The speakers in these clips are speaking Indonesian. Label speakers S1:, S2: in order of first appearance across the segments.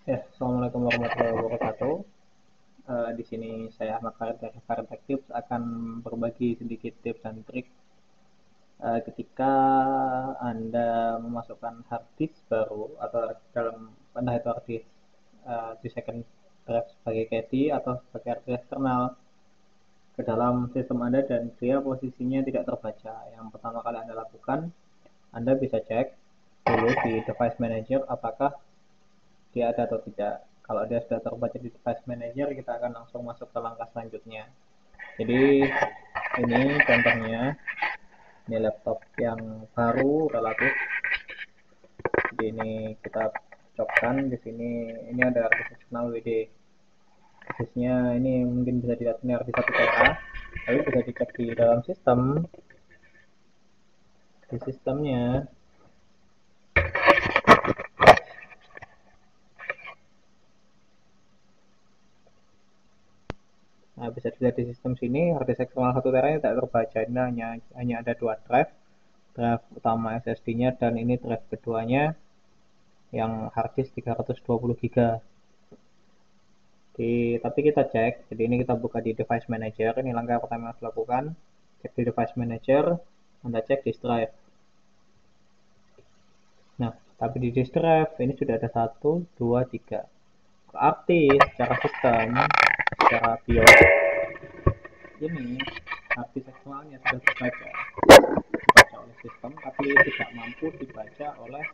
S1: Ya, Assalamualaikum warahmatullahi wabarakatuh. Di sini saya Ahmad Farid dari Farid Tech Tips akan berbagi sedikit tips dan trik ketika Anda memasukkan hard disk baru atau dalam entah itu hard disk di second drive sebagai cache atau sebagai hard disk eksternal ke dalam sistem Anda dan dia posisinya tidak terbaca. Yang pertama kali Anda lakukan, Anda bisa cek dulu di device manager apakah dia ada atau tidak. Kalau dia sudah terbaca di device manager, kita akan langsung masuk ke langkah selanjutnya. Jadi ini contohnya, ini laptop yang baru relatif. Jadi ini kita cocokkan di sini. Ini ada harddisk eksternal WD. Persisnya ini mungkin bisa dilihat ini harddisk 1 tera. Tapi bisa dicek di dalam sistem, di sistemnya. Nah, bisa dilihat di sistem sini harddisk eksternal 1 tera tidak terbaca. Ini hanya ada 2 drive, drive utama SSD-nya dan ini drive keduanya yang harddisk 320 GB. Tapi kita cek, jadi ini kita buka di device manager, ini langkah pertama yang harus dilakukan, cek di device manager, Anda cek disk drive. Nah, tapi di disk drive ini sudah ada 1, 2, 3. Berarti secara sistem, secara BIOS, ini harddisk eksternalnya sudah dibaca oleh sistem, tapi tidak mampu dibaca oleh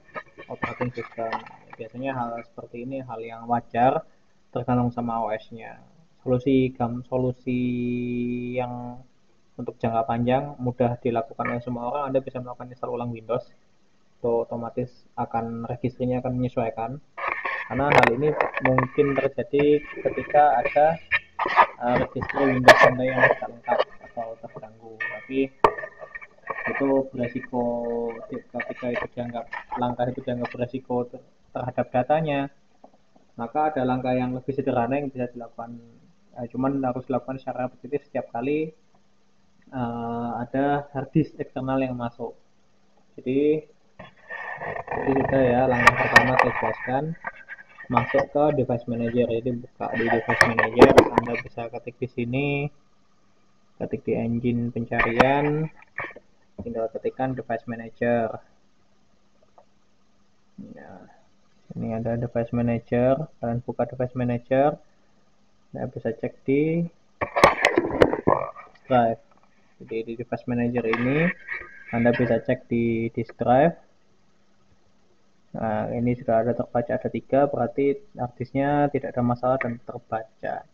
S1: operating system. Biasanya hal seperti ini hal yang wajar tergantung sama OS-nya. Solusi yang untuk jangka panjang mudah dilakukan oleh semua orang. Anda bisa melakukan install ulang Windows, itu otomatis akan registrinya akan menyesuaikan. Karena hal ini mungkin terjadi ketika ada registry Windows Anda yang tidak lengkap atau terganggu. Tapi itu beresiko ketika itu dianggap langkah itu dianggap beresiko terhadap datanya, maka ada langkah yang lebih sederhana yang bisa dilakukan, cuman harus dilakukan secara repetitif setiap kali ada harddisk eksternal yang masuk. Jadi sudah ya, langkah pertama saya jelaskan, masuk ke device manager. Jadi buka di device manager, Anda bisa ketik di sini, ketik di engine pencarian, tinggal ketikkan device manager. Nah, ini ada device manager, kalian buka device manager, Anda bisa cek di drive. Jadi di device manager ini Anda bisa cek di disk drive. Nah, ini sudah ada terbaca ada 3, berarti harddisknya tidak ada masalah dan terbaca.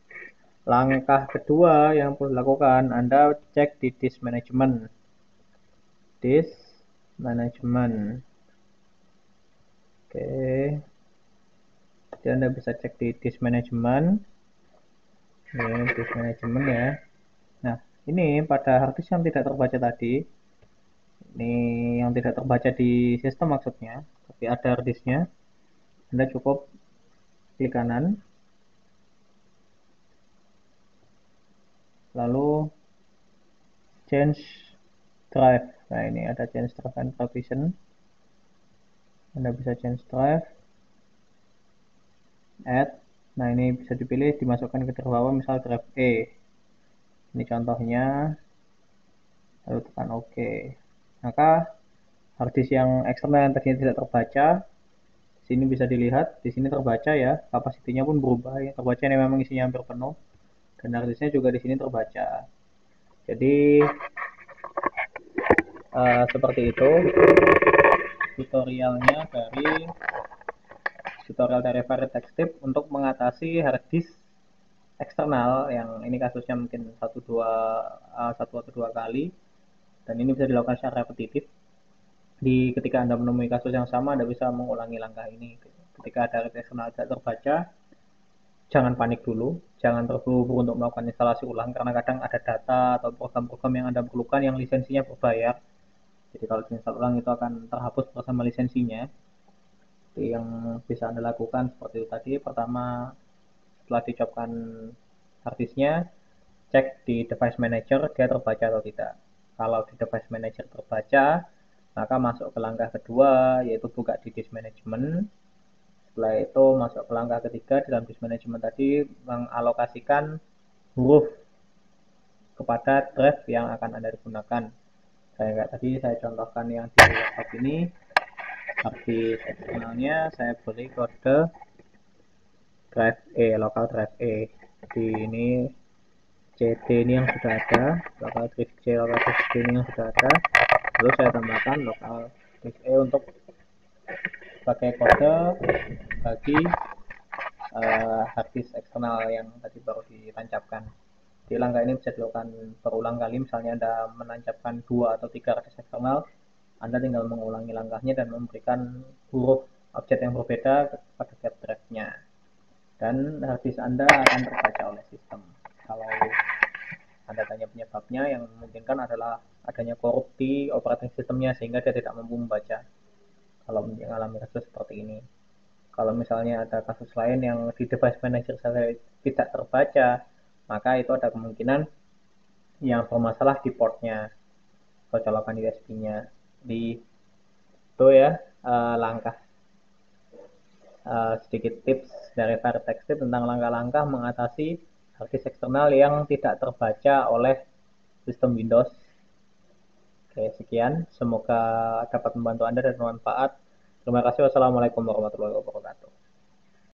S1: Langkah kedua yang perlu dilakukan, Anda cek di disk management. Disk management. Oke. Jadi Anda bisa cek di disk management. Ini disk management ya. Nah, ini pada harddisk yang tidak terbaca tadi, ini yang tidak terbaca di sistem maksudnya, tapi ada harddisknya, Anda cukup klik kanan, lalu change drive. Nah, ini ada change drive and provision. Anda bisa change drive, add. Nah, ini bisa dipilih dimasukkan ke drive bawah, misal drive E. Ini contohnya, lalu tekan OK. Maka harddisk yang eksternal yang tadinya tidak terbaca, sini bisa dilihat, di sini terbaca ya, kapasitinya pun berubah ya. Terbaca ini memang isinya hampir penuh, dan harddisknya juga di sini terbaca. Jadi seperti itu tutorialnya dari Farid Tech Tips untuk mengatasi harddisk eksternal yang ini kasusnya mungkin satu atau dua kali, dan ini bisa dilakukan secara repetitif. Ketika Anda menemui kasus yang sama, Anda bisa mengulangi langkah ini. Ketika ada harddisk eksternal tidak terbaca, jangan panik dulu, jangan terburu-buru untuk melakukan instalasi ulang, karena kadang ada data atau program-program yang Anda perlukan yang lisensinya berbayar. Jadi kalau diinstal ulang itu akan terhapus bersama lisensinya. Jadi yang bisa Anda lakukan seperti itu tadi, pertama setelah dicopkan harddisknya, cek di device manager dia terbaca atau tidak. Kalau di device manager terbaca, maka masuk ke langkah kedua, yaitu buka di disk management. Setelah itu masuk ke langkah ketiga di dalam disk management tadi, mengalokasikan huruf kepada drive yang akan Anda gunakan. Kayak tadi saya contohkan yang di laptop ini, habis eksternalnya saya beri kode drive E, local drive E. Di ini CD ini yang sudah ada, local drive C, local drive D ini yang sudah ada. Lalu saya tambahkan local drive E untuk pakai kode bagi harddisk eksternal yang tadi baru ditancapkan. Di langkah ini bisa dilakukan berulang kali, misalnya Anda menancapkan 2 atau 3 harddisk eksternal, Anda tinggal mengulangi langkahnya dan memberikan huruf objek yang berbeda pada tiap drive-nya. Dan harddisk Anda akan terbaca oleh sistem. Kalau Anda tanya penyebabnya, yang memungkinkan adalah adanya korupsi operating sistemnya sehingga dia tidak mampu membaca kalau mengalami kasus seperti ini. Kalau misalnya ada kasus lain yang di device manager saya tidak terbaca, maka itu ada kemungkinan yang bermasalah di portnya atau colokan USB-nya. Di itu ya langkah sedikit tips dari Vertex Tip tentang langkah-langkah mengatasi harddisk eksternal yang tidak terbaca oleh sistem Windows. Oke, sekian. Semoga dapat membantu Anda dan bermanfaat. Terima kasih. Wassalamualaikum warahmatullahi wabarakatuh.